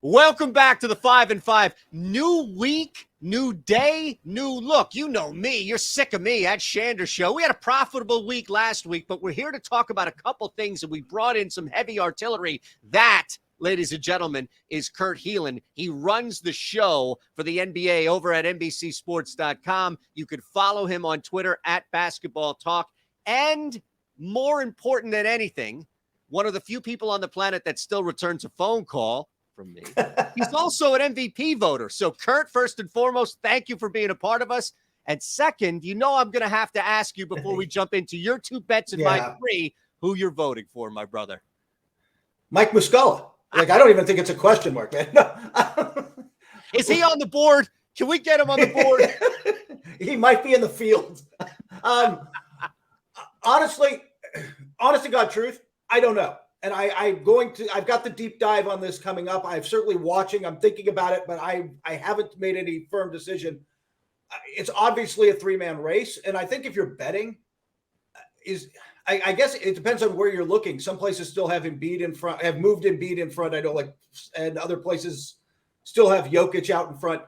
Welcome back to the 5 and 5. New week, new day, new look. You know me. You're sick of me at Shander Show. We had a profitable week last week, but we're here to talk about a couple things, and we brought in some heavy artillery. That, ladies and gentlemen, is Kurt Heelan. He runs the show for the NBA over at NBCSports.com. You could follow him on Twitter at Basketball Talk. And more important than anything, one of the few people on the planet that still returns a phone call from me. He's also an MVP voter. So, Kurt, first and foremost, thank you for being a part of us. And second, I'm going to have to ask you before we jump into your two bets and my three, who you're voting for, my brother. Mike Muscala. I don't even think it's a question mark, man. No. Is he on the board? Can we get him on the board? He might be in the field. Honestly, honest to God truth, I don't know. And I've got the deep dive on this coming up. I'm certainly watching. I'm thinking about it, but I haven't made any firm decision. It's obviously a three-man race. And I think if you're betting, I guess it depends on where you're looking. Some places still have Embiid in front, have moved Embiid in front. I know, and other places still have Jokic out in front.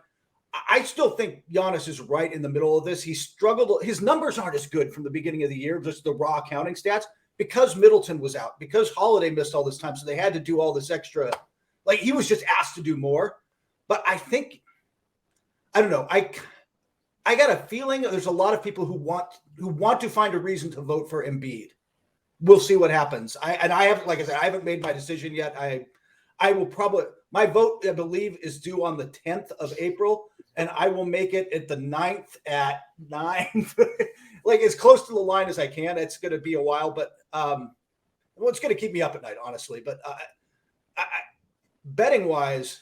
I still think Giannis is right in the middle of this. He struggled. His numbers aren't as good from the beginning of the year, just the raw counting stats. Because Middleton was out, because Holiday missed all this time, so they had to do all this extra. He was just asked to do more. But I think, I don't know. I got a feeling there's a lot of people who want to find a reason to vote for Embiid. We'll see what happens. I haven't, like I said, I haven't made my decision yet. I will probably, my vote, I believe, is due on the 10th of April, and I will make it at the 9th at 9. As close to the line as I can. It's going to be a while, but it's going to keep me up at night, honestly. But betting wise,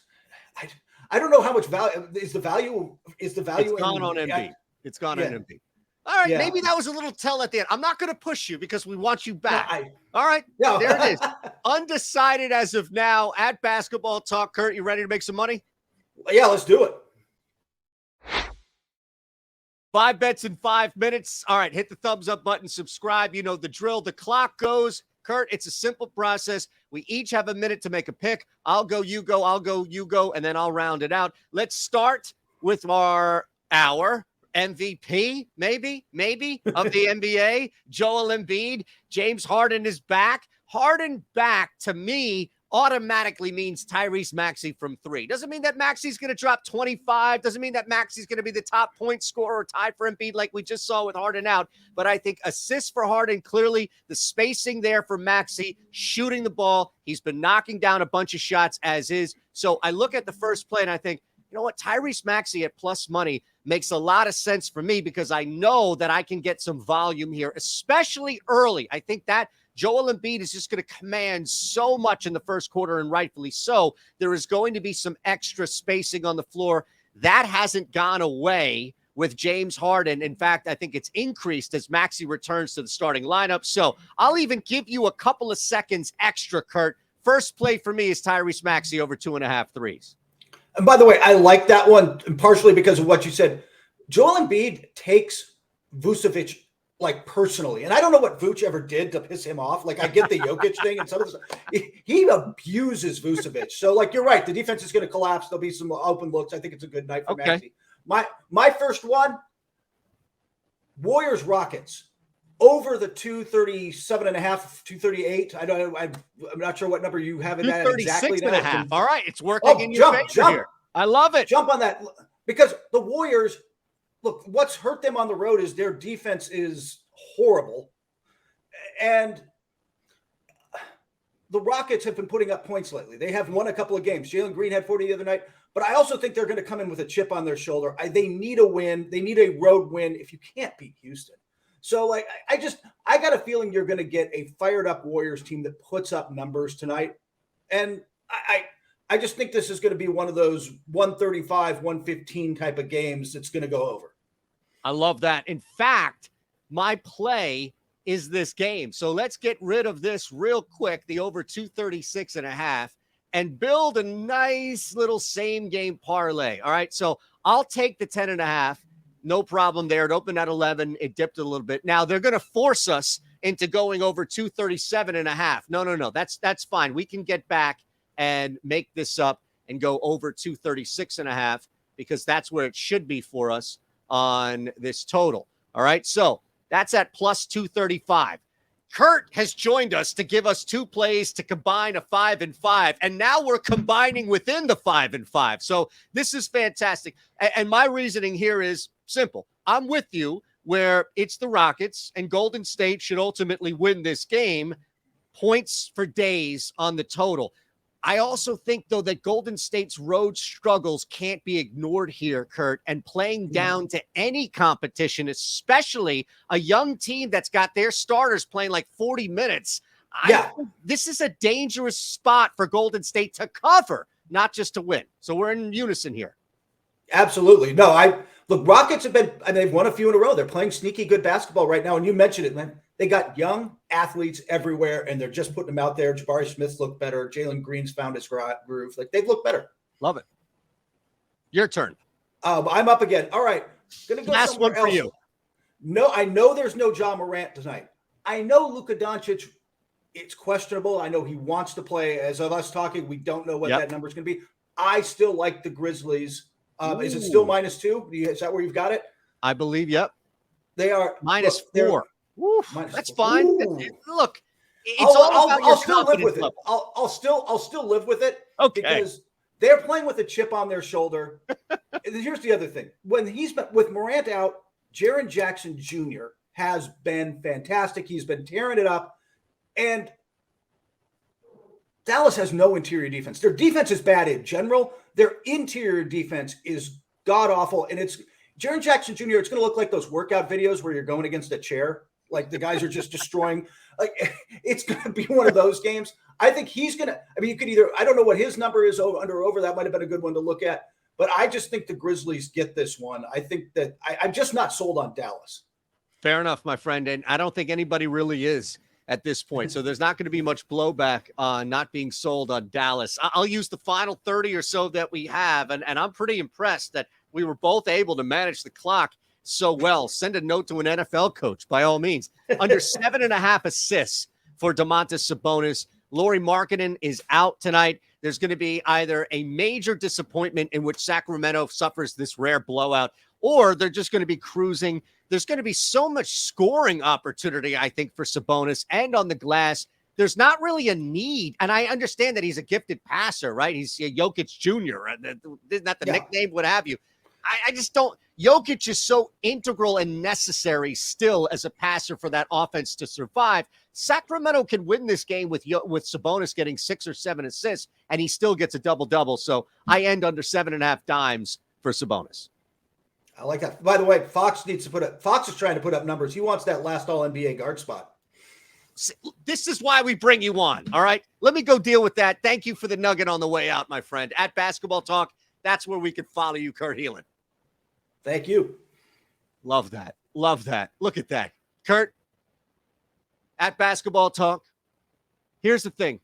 I don't know how much value is the value. It's gone on Embiid. It's gone on Embiid. All right, maybe that was a little tell at the end. I'm not going to push you because we want you back. All right, there it is. Undecided as of now at Basketball Talk. Kurt, you ready to make some money? Yeah, let's do it. 5 bets in 5 minutes. All right, hit the thumbs up button, subscribe. You know the drill. The clock goes. Kurt, it's a simple process. We each have a minute to make a pick. I'll go, you go, I'll go, you go, and then I'll round it out. Let's start with our MVP, maybe, of the NBA, Joel Embiid. James Harden is back. Harden back, to me, automatically means Tyrese Maxey from 3. Doesn't mean that Maxey's going to drop 25. Doesn't mean that Maxey's going to be the top point scorer or tied for Embiid like we just saw with Harden out. But I think assists for Harden, clearly the spacing there for Maxey, shooting the ball. He's been knocking down a bunch of shots as is. So I look at the first play and I think, you know what, Tyrese Maxey at plus money makes a lot of sense for me because I know that I can get some volume here, especially early. I think that Joel Embiid is just going to command so much in the first quarter, and rightfully so. There is going to be some extra spacing on the floor. That hasn't gone away with James Harden. In fact, I think it's increased as Maxey returns to the starting lineup. So I'll even give you a couple of seconds extra, Kurt. First play for me is Tyrese Maxey over 2.5 threes. And by the way, I like that one partially because of what you said. Joel Embiid takes Vucevic personally. And I don't know what Vooch ever did to piss him off. I get the Jokic thing and some of this. He abuses Vucevic. So you're right. The defense is going to collapse. There'll be some open looks. I think it's a good night for Maxey. My first one, Warriors Rockets. Over the 237.5, 238. I'm not sure what number you have in that exactly. 236.5. All right. It's working in your favor here. I love it. Jump on that because the Warriors, look, what's hurt them on the road is their defense is horrible. And the Rockets have been putting up points lately. They have won a couple of games. Jalen Green had 40 the other night. But I also think they're going to come in with a chip on their shoulder. They need a win. They need a road win if you can't beat Houston. So, I got a feeling you're going to get a fired-up Warriors team that puts up numbers tonight. And I just think this is going to be one of those 135, 115 type of games that's going to go over. I love that. In fact, my play is this game. So let's get rid of this real quick, the over 236.5, and build a nice little same game parlay. All right. So I'll take the 10.5. No problem there. It opened at 11. It dipped a little bit. Now they're going to force us into going over 237.5. No. That's fine. We can get back and make this up and go over 236.5 because that's where it should be for us on this total. All right, so that's at plus 235. Kurt has joined us to give us 2 plays to combine a 5 and 5, and now we're combining within the 5 and 5. So this is fantastic. And my reasoning here is simple. I'm with you where it's the Rockets, and Golden State should ultimately win this game. Points for days on the total. I also think, though, that Golden State's road struggles can't be ignored here, Kurt, and playing down to any competition, especially a young team that's got their starters playing like 40 minutes. This is a dangerous spot for Golden State to cover, not just to win. So we're in unison here. Absolutely. No, look, Rockets have been, and they've won a few in a row. They're playing sneaky good basketball right now. And you mentioned it, man. They got young athletes everywhere, and they're just putting them out there. Jabari Smith's looked better. Jalen Green's found his groove. Like, they've looked better. Love it. Your turn. I'm up again. All right. Gonna go last one for else. you. No, I know there's no Ja Morant tonight. I know Luka Doncic, it's questionable. I know he wants to play. As of us talking, we don't know what that number is going to be. I still like the Grizzlies. Is it still -2? Is that where you've got it? I believe, yep. They are -4. That's fine. Look, I'll still live with it. I'll still live with it. Okay. Because they're playing with a chip on their shoulder. Here's the other thing. When he's been with Morant out, Jaren Jackson Jr. has been fantastic. He's been tearing it up. And Dallas has no interior defense. Their defense is bad in general. Their interior defense is god-awful. And it's Jaren Jackson Jr., it's going to look like those workout videos where you're going against a chair. Like the guys are just destroying. Like, it's going to be one of those games. I think he's going to – I mean, you could either – I don't know what his number is under or over. That might have been a good one to look at. But I just think the Grizzlies get this one. I think that I'm just not sold on Dallas. Fair enough, my friend. And I don't think anybody really is at this point. So there's not going to be much blowback on not being sold on Dallas. I'll use the final 30 or so that we have. And I'm pretty impressed that we were both able to manage the clock so well. Send a note to an NFL coach, by all means. Under 7.5 assists for Domantas Sabonis. Lauri Markkanen is out tonight. There's going to be either a major disappointment in which Sacramento suffers this rare blowout, or they're just going to be cruising. There's going to be so much scoring opportunity, I think, for Sabonis and on the glass. There's not really a need. And I understand that he's a gifted passer, right? He's a Jokic Jr. Isn't that the nickname, what have you? I just don't. Jokic is so integral and necessary still as a passer for that offense to survive. Sacramento can win this game with Sabonis getting 6 or 7 assists, and he still gets a double-double. So I end under 7.5 dimes for Sabonis. I like that. By the way, Fox is trying to put up numbers. He wants that last All-NBA guard spot. This is why we bring you on, all right? Let me go deal with that. Thank you for the nugget on the way out, my friend. At Basketball Talk, that's where we can follow you, Kurt Heelan. Thank you. Love that. Love that. Look at that. Kurt, at Basketball Talk, here's the thing.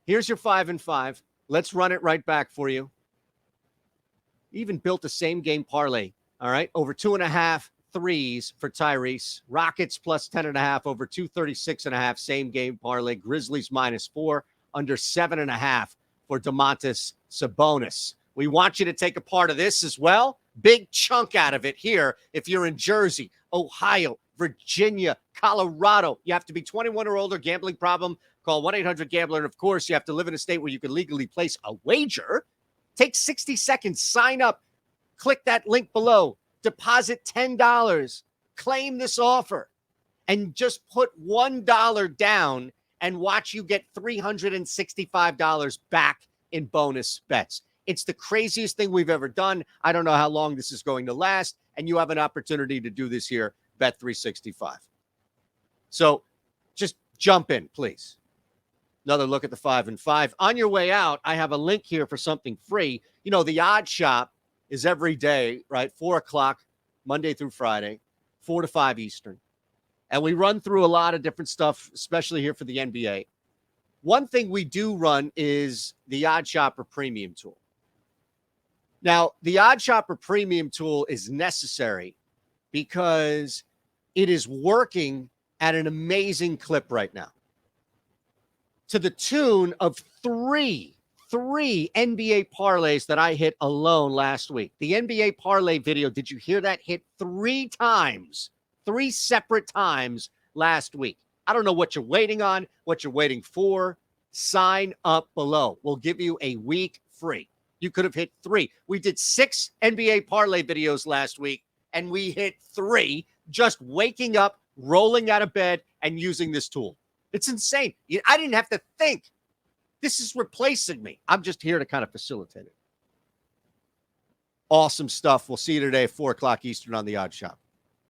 Here's your 5 and 5. Let's run it right back for you. Even built a same game parlay. All right. Over 2.5 threes for Tyrese. Rockets plus 10.5 over 236.5. Same game parlay. Grizzlies -4 under 7.5 for Domantas Sabonis. We want you to take a part of this as well. Big chunk out of it here. If you're in Jersey, Ohio, Virginia, Colorado, you have to be 21 or older. Gambling problem, call 1-800-GAMBLER. And of course, you have to live in a state where you can legally place a wager. Take 60 seconds, sign up, click that link below, deposit $10, claim this offer, and just put $1 down and watch you get $365 back in bonus bets. It's the craziest thing we've ever done. I don't know how long this is going to last, and you have an opportunity to do this here, Bet365. So just jump in, please. Another look at the 5 and 5. On your way out, I have a link here for something free. You know, the Odd Shop is every day, right? 4 o'clock, Monday through Friday, 4 to 5 Eastern. And we run through a lot of different stuff, especially here for the NBA. One thing we do run is the OddsShopper Premium tool. Now, the OddsShopper Premium tool is necessary because it is working at an amazing clip right now. To the tune of three 3 NBA parlays that I hit alone last week. The NBA parlay video, did you hear that? Hit 3 times, 3 separate times last week. I don't know what you're waiting on, what you're waiting for. Sign up below. We'll give you a week free. You could have hit 3. We did 6 NBA parlay videos last week, and we hit 3 just waking up, rolling out of bed, and using this tool. It's insane. I didn't have to think. This is replacing me. I'm just here to kind of facilitate it. Awesome stuff. We'll see you today at 4 o'clock Eastern on the Odd Shop.